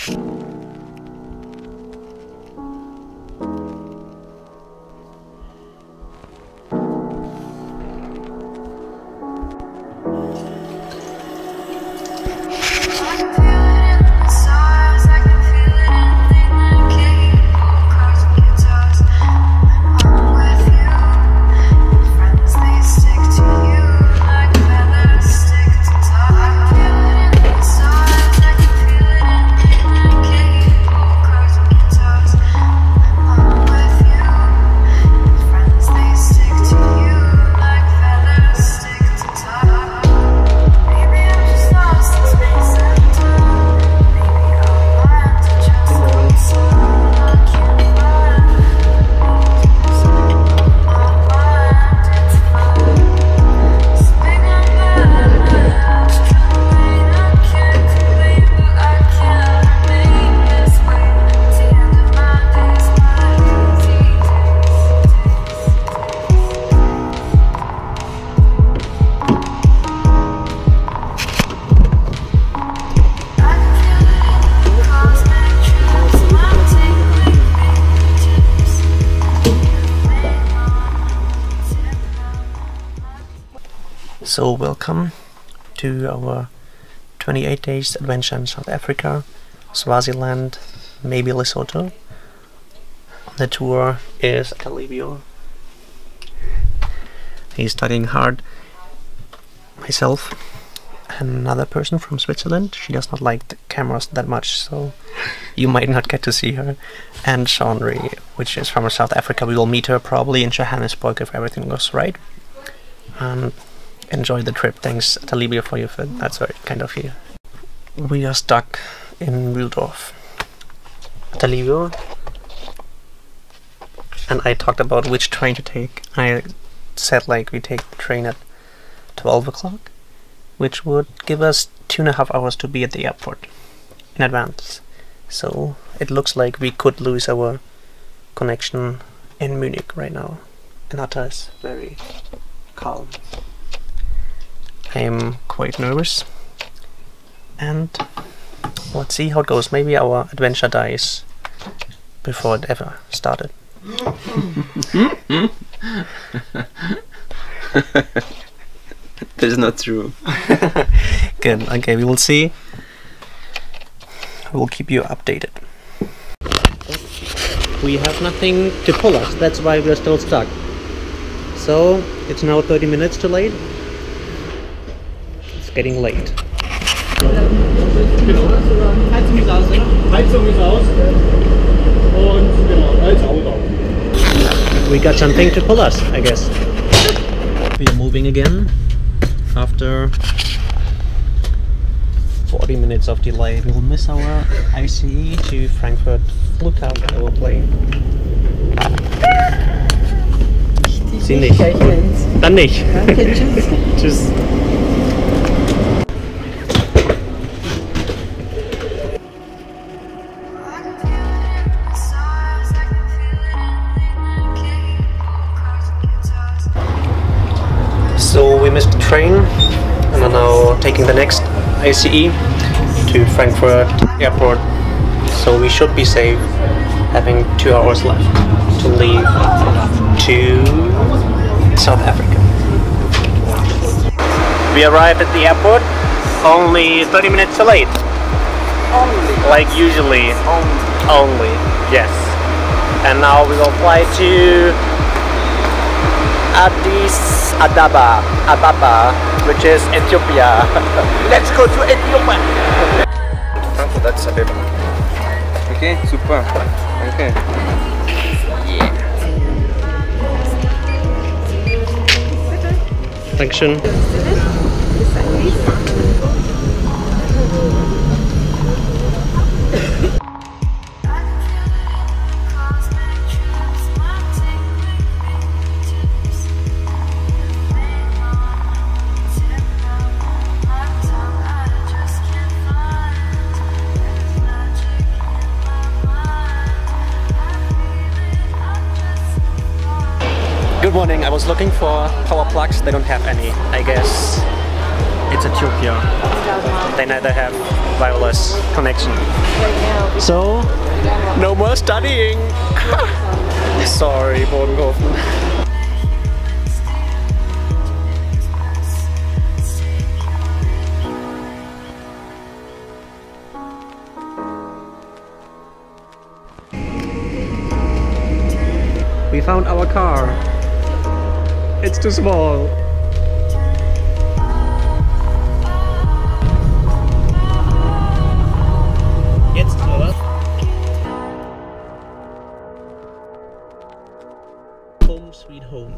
So welcome to our 28 days adventure in South Africa, Swaziland, maybe Lesotho. The tour is Talibio. He's studying hard. Myself, another person from Switzerland. She does not like the cameras that much, so you might not get to see her. And Shawnri, which is from South Africa. We will meet her probably in Johannesburg if everything goes right. Enjoy the trip. Thanks, Talibio, for your food. That's very kind of you. We are stuck in Wildorf. Talibio and I talked about which train to take. I said like we take the train at 12 o'clock, which would give us 2.5 hours to be at the airport in advance. So it looks like we could lose our connection in Munich right now. Anata is very calm. I am quite nervous, and let's see how it goes. Maybe our adventure dies before it ever started. That is not true. Good, okay, we will see. We'll keep you updated. We have nothing to pull us, that's why we're still stuck. So, it's now 30 minutes too late. Getting late. We got something to pull us, I guess. We are moving again after 40 minutes of delay. We will miss our ICE to Frankfurt Flughafen that will play. Sie nicht. Dann nicht. Tschüss. So we missed the train and are now taking the next ICE to Frankfurt airport. So we should be safe, having 2 hours left to leave to South Africa. We arrived at the airport only 30 minutes too late. Only? Like usually. Only. Yes. And now we will fly to Addis Ababa, which is Ethiopia. Let's go to Ethiopia! Frankfurt, Addis Ababa. Okay, super. Okay. Yeah. Dankeschön. Good morning. I was looking for power plugs. They don't have any. I guess it's towards Ethiopia. They neither have wireless connection. So, no more studying! Sorry, Bodenhofen. We found our car. It's too small. Jetzt oder? Home sweet home.